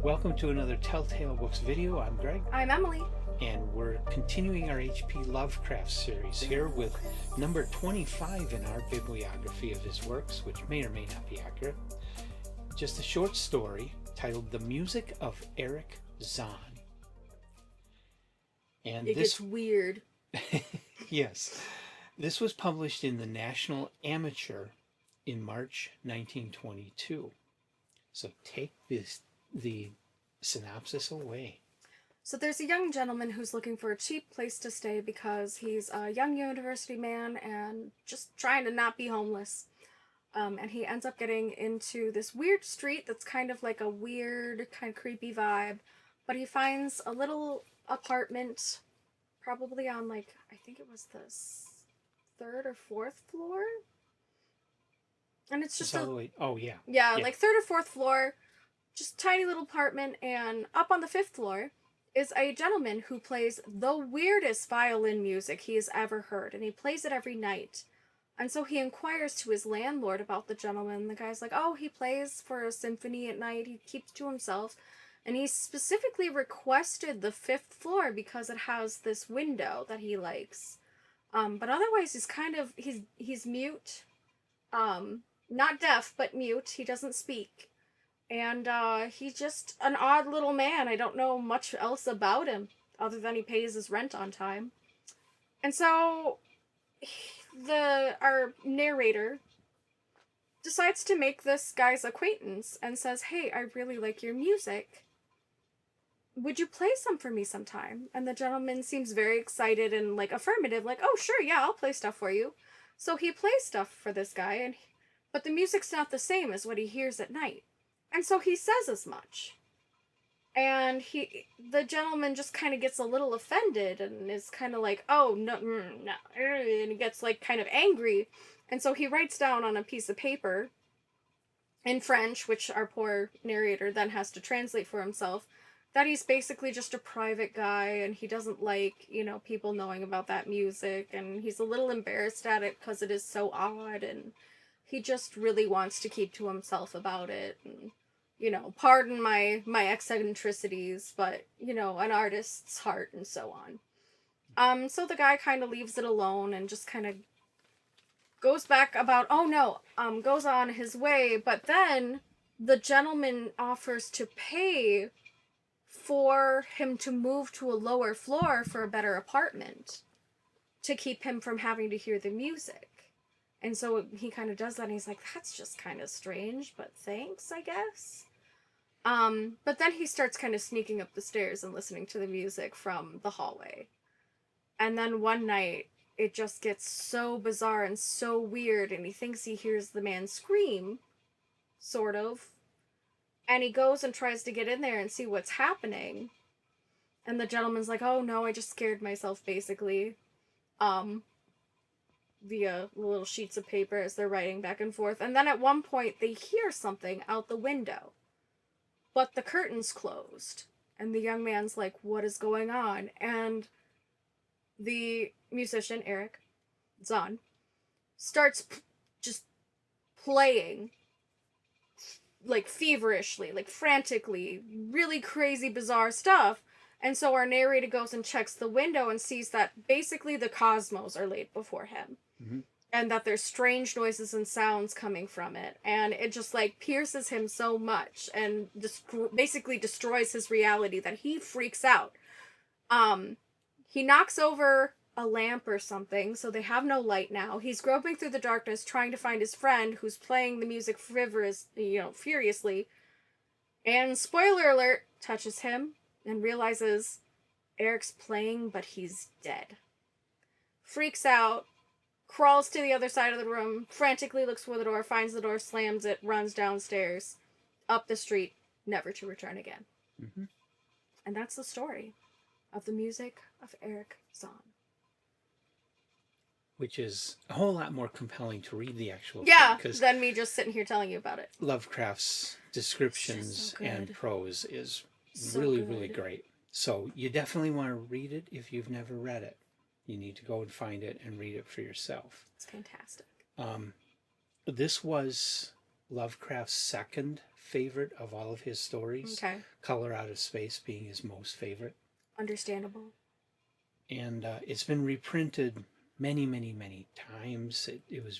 Welcome to another Telltale Books video. I'm Greg, I'm Emily. and we're continuing our H.P. Lovecraft series here with number 25 in our bibliography of his works, which may or may not be accurate. Just a short story titled The Music of Erich Zann. And It gets weird. Yes. This was published in the National Amateur in March 1922. So take the synopsis away. So there's a young gentleman who's looking for a cheap place to stay because he's a young university man and just trying to not be homeless. And he ends up getting into this weird street that's kind of like a weird, kind of creepy vibe. But he finds a little apartment, probably on I think it was the third or fourth floor. And it's just all the way. Oh, yeah. Yeah, like third or fourth floor. Just tiny little apartment, and up on the fifth floor is a gentleman who plays the weirdest violin music he has ever heard, and he plays it every night. And so he inquires to his landlord about the gentleman. The guy's like, oh, he plays for a symphony at night, he keeps to himself, and he specifically requested the fifth floor because it has this window that he likes. But otherwise he's mute, not deaf, but mute. He doesn't speak. And he's just an odd little man. I don't know much else about him other than he pays his rent on time. And so our narrator decides to make this guy's acquaintance and says, hey, I really like your music. Would you play some for me sometime? And the gentleman seems very excited and affirmative, oh, sure, yeah, I'll play stuff for you. So he plays stuff for this guy, but the music's not the same as what he hears at night. And so he says as much. And the gentleman just kind of gets a little offended and is kind of like, oh, no, no. And he gets kind of angry. And so he writes down on a piece of paper in French, which our poor narrator then has to translate for himself, that he's basically just a private guy and he doesn't like, people knowing about that music. And he's a little embarrassed at it because it is so odd, and he just really wants to keep to himself about it. And pardon my eccentricities, but, an artist's heart and so on. So the guy kind of leaves it alone and just kind of goes back goes on his way. But then the gentleman offers to pay for him to move to a lower floor for a better apartment to keep him from having to hear the music. And so he kind of does that, and he's like, that's just kind of strange, but thanks, I guess. But then he starts kind of sneaking up the stairs and listening to the music from the hallway. And then one night, it just gets so bizarre and so weird, and he thinks he hears the man scream, sort of. And he goes and tries to get in there and see what's happening. And the gentleman's like, oh no, I just scared myself, basically. Via little sheets of paper as they're writing back and forth. And then at one point, they hear something out the window. But the curtain's closed. And the young man's like, what is going on? And the musician, Erich, Zann, starts just playing, feverishly, frantically, really crazy, bizarre stuff. And so our narrator goes and checks the window and sees that basically the cosmos are laid before him. Mm-hmm. And that there's strange noises and sounds coming from it. And it just, pierces him so much and basically destroys his reality that he freaks out. He knocks over a lamp or something, so they have no light now. He's groping through the darkness trying to find his friend who's playing the music furiously. And spoiler alert, touches him and realizes Erich's playing, but he's dead. Freaks out, crawls to the other side of the room, frantically looks for the door, finds the door, slams it, runs downstairs, up the street, never to return again. Mm-hmm. And that's the story of the music of Erich Zann. Which is a whole lot more compelling to read the actual thing, than me just sitting here telling you about it. Lovecraft's descriptions and prose is really, really great. So you definitely want to read it if you've never read it. You need to go and find it and read it for yourself. It's fantastic. This was Lovecraft's second favorite of all of his stories. Okay. Color Out of Space being his most favorite. Understandable. And it's been reprinted many, many, many times. It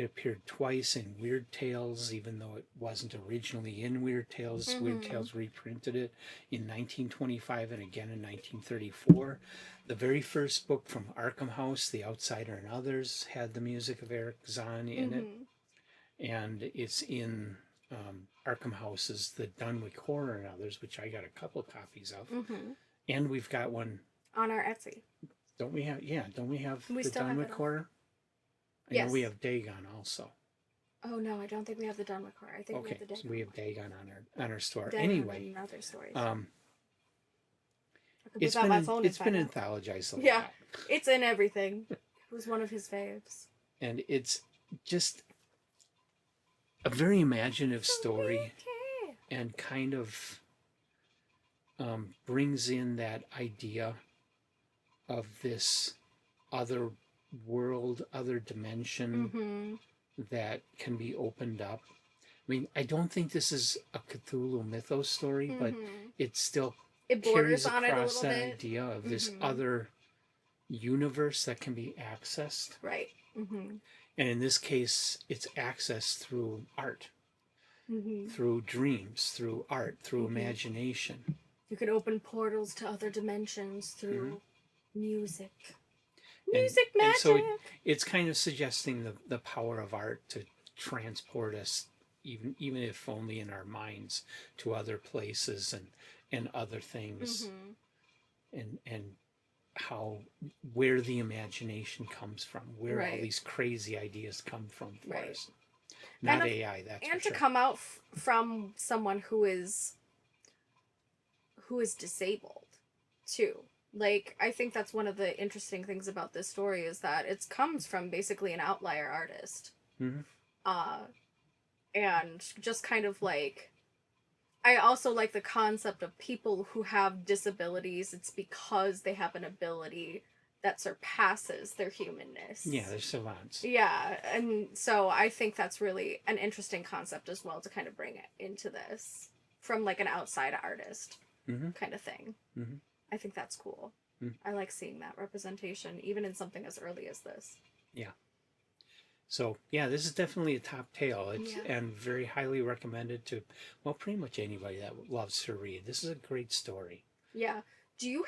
appeared twice in Weird Tales, even though it wasn't originally in Weird Tales. Mm-hmm. Weird Tales reprinted it in 1925 and again in 1934. The very first book from Arkham House, The Outsider and Others, had the music of Erich Zann in it. And it's in Arkham House's The Dunwich Horror and Others, which I got a couple copies of. And we've got one on our Etsy. Don't we have? Yeah, don't we have we the Dunwich Horror? I know we have Dagon also. Oh no, I don't think we have the Dunwich Horror. I think we have the Dagon. So we have Dagon on our store. Dagon Anyway, and other stories. it's been anthologized a lot. Yeah, it's in everything. It was one of his faves. And it's just a very imaginative story, and kind of brings in that idea of this other world, other dimension that can be opened up. I mean, I don't think this is a Cthulhu mythos story, but it still carries across that idea of this other universe that can be accessed. Right. And in this case, it's accessed through art, through dreams, through art, through imagination. You can open portals to other dimensions through music. Magic! And so it's kind of suggesting the power of art to transport us, even if only in our minds, to other places and other things, and how, where the imagination comes from, where all these crazy ideas come from for us. Not AI, that's and for to come out from someone who is disabled too. Like, I think that's one of the interesting things about this story, is that it comes from basically an outlier artist. And just kind of like, I also like the concept of people who have disabilities. It's because they have an ability that surpasses their humanness. Yeah, they're savants. Yeah, and so I think that's really an interesting concept as well, to kind of bring it into this from like an outside artist kind of thing. I think that's cool. I like seeing that representation, even in something as early as this. Yeah. So, yeah, this is definitely a top tale. And very highly recommended to, well, pretty much anybody that loves to read. This is a great story. Yeah. Do you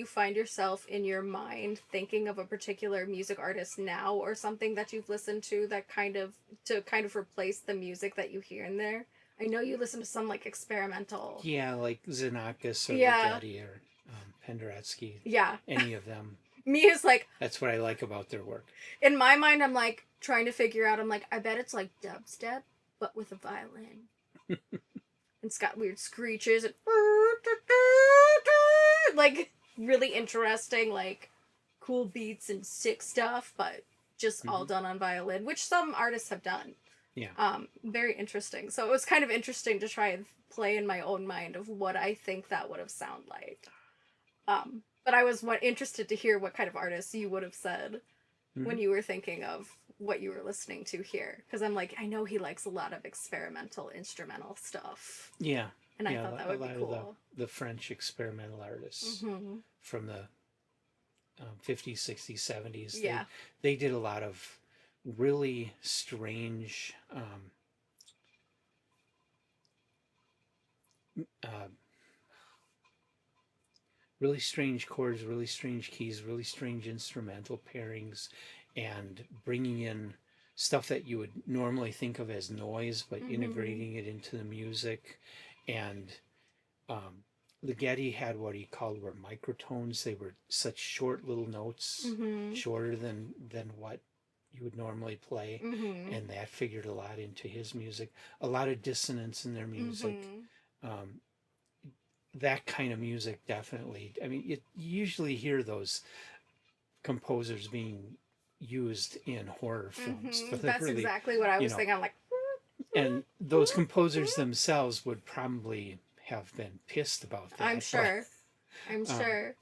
find yourself in your mind thinking of a particular music artist now, or something that you've listened to that kind of replace the music that you hear in there? I know you listen to some like experimental. Yeah, like Xenakis or Ligeti or Penderecki. Yeah. Any of them. Me is like... That's what I like about their work. In my mind, I'm like trying to figure out, I'm like, I bet it's like dubstep, but with a violin. It's got weird screeches and... like, really interesting, like, cool beats and sick stuff, but just all done on violin, which some artists have done. Yeah. Very interesting. So it was kind of interesting to try and play in my own mind of what I think that would have sounded like. But I was interested to hear what kind of artists you would have said when you were thinking of what you were listening to here. Because I'm like, I know he likes a lot of experimental instrumental stuff. Yeah. And I thought that would be cool. Of the French experimental artists from the 50s, 60s, 70s. Yeah. They did a lot of really strange really strange chords, really strange keys, really strange instrumental pairings, and bringing in stuff that you would normally think of as noise, but integrating it into the music. And Ligeti had what he called were microtones. They were such short little notes, shorter than what you would normally play, and that figured a lot into his music. A lot of dissonance in their music. That kind of music, definitely. I mean, you usually hear those composers being used in horror films. But that's really, exactly what I was thinking. I'm like... And those composers themselves would probably have been pissed about that. I'm sure. I'm sure.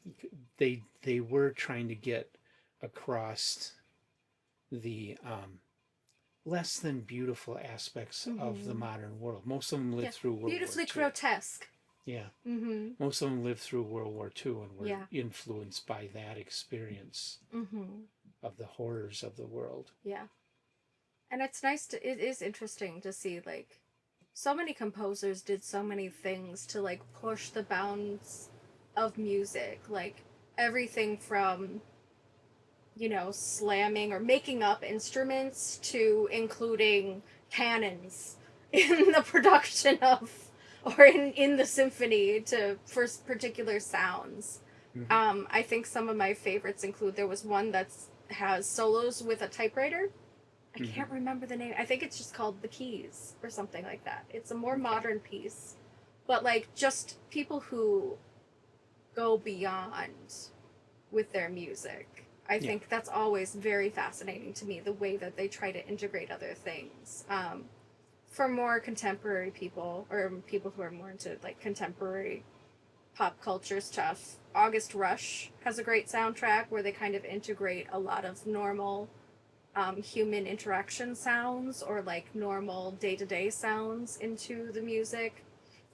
They were trying to get across the less than beautiful aspects of the modern world. Most of them lived Yeah. through World Beautifully War II. grotesque. Yeah. Mm-hmm. Most of them lived through World War II and were Yeah. influenced by that experience Mm-hmm. of the horrors of the world. Yeah. And it's nice to, it is interesting to see, like, so many composers did so many things to, like, push the bounds of music. Like, everything from, you know, slamming or making up instruments to including cannons in the production of, or in the symphony to, for particular sounds. Mm-hmm. I think some of my favorites include, there was one that's has solos with a typewriter. I can't Mm-hmm. remember the name. I think it's just called The Keys or something like that. It's a more Okay. modern piece. But like just people who go beyond with their music. I Yeah. think that's always very fascinating to me, the way that they try to integrate other things. For more contemporary people, or people who are more into like contemporary pop culture stuff, August Rush has a great soundtrack where they kind of integrate a lot of normal human interaction sounds or like normal day-to-day sounds into the music.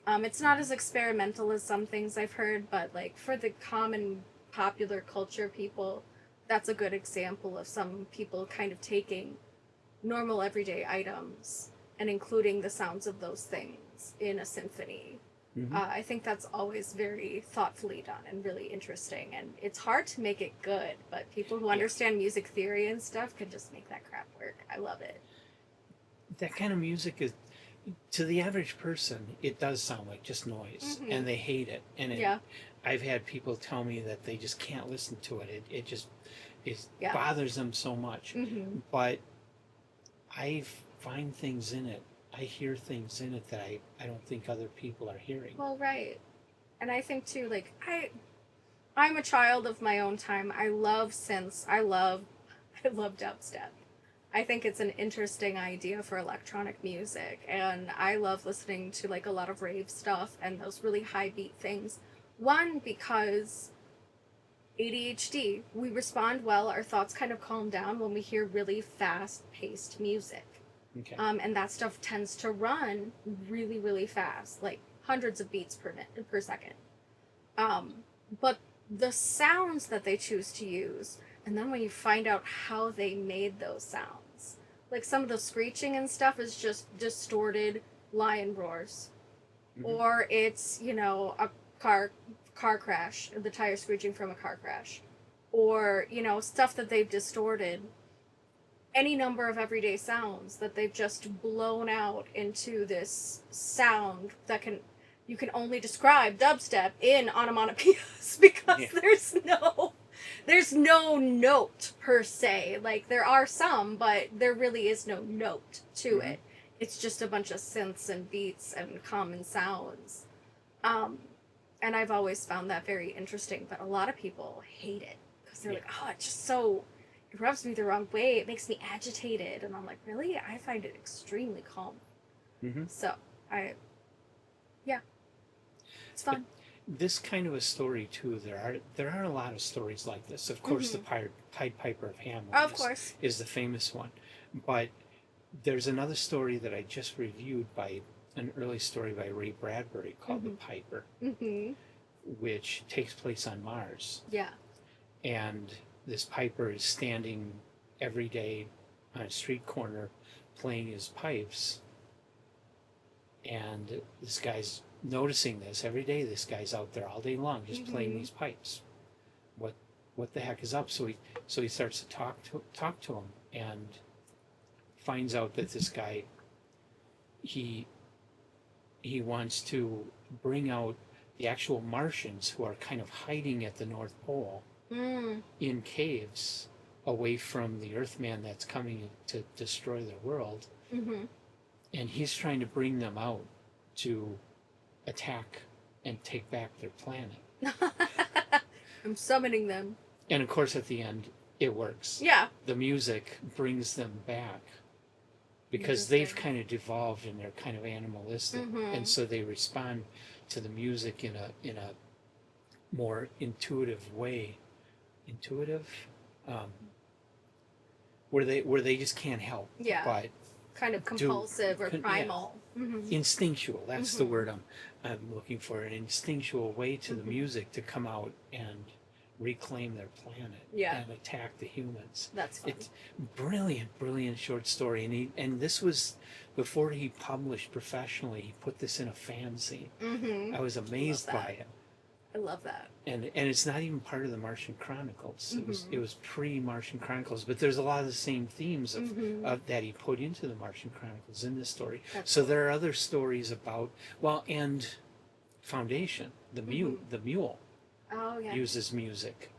It's not as experimental as some things I've heard, but like for the common popular culture people, that's a good example of some people kind of taking normal everyday items and including the sounds of those things in a symphony. Mm-hmm. I think that's always very thoughtfully done and really interesting. And it's hard to make it good, but people who Yeah. understand music theory and stuff can just make that crap work. I love it. That kind of music is, to the average person, it does sound like just noise, Mhm. and they hate it. And Yeah. I've had people tell me that they just can't listen to it. It just Yeah. bothers them so much. Mm-hmm. But I find things in it. I hear things in it that I don't think other people are hearing. Well, right. And I think too, like I'm a child of my own time. I love synths. I love dubstep. I think it's an interesting idea for electronic music, and I love listening to like a lot of rave stuff and those really high beat things. One, because ADHD, we respond well, our thoughts kind of calm down when we hear really fast paced music. Okay. And that stuff tends to run really, really fast, like hundreds of beats per second. But the sounds that they choose to use, and then when you find out how they made those sounds, like some of the screeching and stuff is just distorted lion roars, Mm-hmm. or it's, you know, a car crash, the tire screeching from a car crash, or, you know, stuff that they've distorted, any number of everyday sounds that they've just blown out into this sound that you can only describe dubstep in onomatopoeias because Yeah. there's no note per se. Like there are some, but there really is no note to Mm-hmm. it. It's just a bunch of synths and beats and common sounds. And I've always found that very interesting, but a lot of people hate it because they're Yeah. like, oh, it's just so, it rubs me the wrong way. It makes me agitated. And I'm like, really? I find it extremely calm. Mm-hmm. So, yeah, it's fun. But this kind of a story too. There are a lot of stories like this. Of course, the Pied Piper of Hamelin Of course. is the famous one, but there's another story that I just reviewed by an early story by Ray Bradbury called The Piper, which takes place on Mars. Yeah. And this piper is standing every day on a street corner playing his pipes. And this guy's noticing this every day. This guy's out there all day long just playing these pipes. What the heck is up? So he starts to talk to him and finds out that this guy he wants to bring out the actual Martians who are kind of hiding at the North Pole in caves away from the Earthman that's coming to destroy the world. And he's trying to bring them out to attack and take back their planet. I'm summoning them. And of course, at the end, it works. Yeah. The music brings them back because they've kind of devolved and they're kind of animalistic, and so they respond to the music in a more intuitive way. Intuitive, where they just can't help Yeah. but kind of compulsive or primal. Instinctual. That's the word I'm looking for. An instinctual way to the music to come out and reclaim their planet and attack the humans. That's fun. It's brilliant short story. And this was before he published professionally. He put this in a fanzine. I was amazed by it. I love that. And it's not even part of the Martian Chronicles. It was pre-Martian Chronicles, but there's a lot of the same themes of that he put into the Martian Chronicles in this story. So there are other stories about and Foundation, the mule uses music.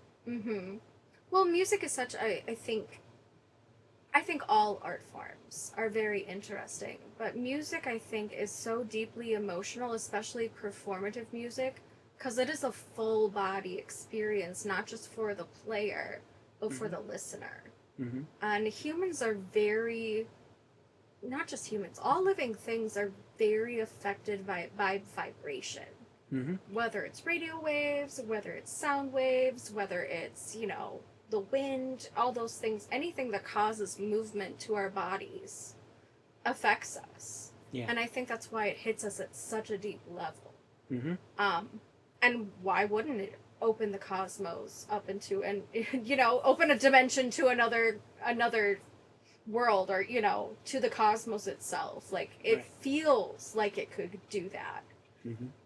Well, music is such I think all art forms are very interesting, but music I think is so deeply emotional, especially performative music. Because it is a full body experience, not just for the player, but for the listener. And humans are not just humans, all living things are very affected by vibration. Whether it's radio waves, whether it's sound waves, whether it's, the wind, all those things, anything that causes movement to our bodies affects us. And I think that's why it hits us at such a deep level. And why wouldn't it open the cosmos up into, and open a dimension to another world, or to the cosmos itself? Like it feels like it could do that.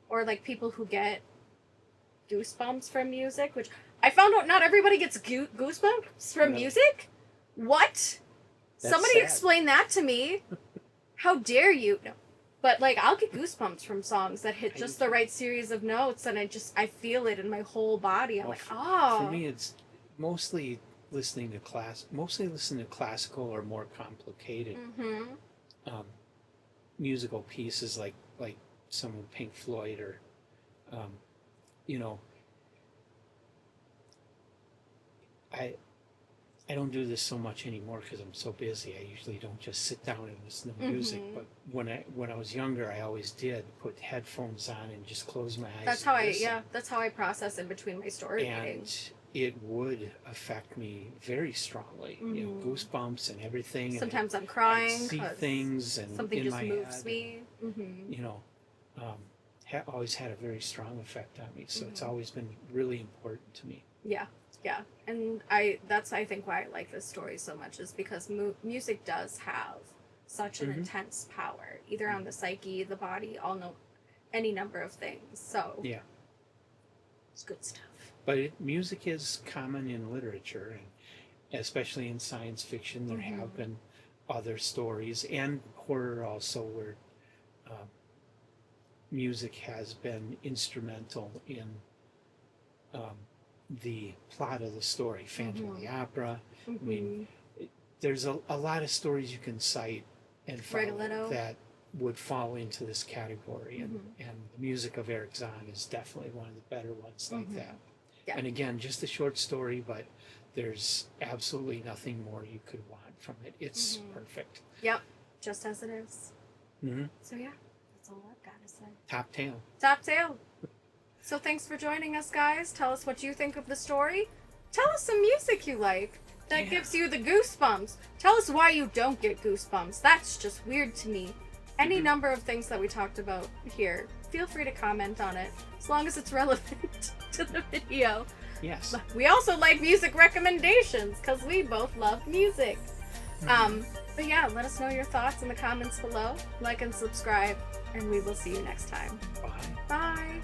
Or like people who get goosebumps from music, which I found out not everybody gets goosebumps from music. What? That's Somebody sad. explain that to me. How dare you? No. But, like, I'll get goosebumps from songs that hit just the right series of notes, and I feel it in my whole body. I'm For me, it's mostly listening to classical or more complicated musical pieces, like some of Pink Floyd, or, I don't do this so much anymore because I'm so busy. I usually don't just sit down and listen to music. But when I was younger, I always did put headphones on and just close my eyes. That's how I process in between my story readings. It would affect me very strongly. Goosebumps and everything. Sometimes I'm crying. See things and something in just my moves head, me. Always had a very strong effect on me. So it's always been really important to me. Yeah, and that's I think why I like this story so much, is because music does have such an intense power, either on the psyche, the body, any number of things. So it's good stuff. But music is common in literature, and especially in science fiction. There have been other stories, and horror also, where music has been instrumental in the plot of the story. Phantom of the Opera. I mean, there's a lot of stories you can cite and follow that would fall into this category, and the music of Erich Zann is definitely one of the better ones like that. And again, just a short story, but there's absolutely nothing more you could want from it. It's perfect. Yep, just as it is. So yeah, that's all I've got to say. Top tail. Top tail. So thanks for joining us, guys. Tell us what you think of the story. Tell us some music you like that gives you the goosebumps. Tell us why you don't get goosebumps. That's just weird to me. Any number of things that we talked about here. Feel free to comment on it, as long as it's relevant to the video. Yes. We also like music recommendations, because we both love music. But yeah, let us know your thoughts in the comments below. Like and subscribe, and we will see you next time. Bye. Bye.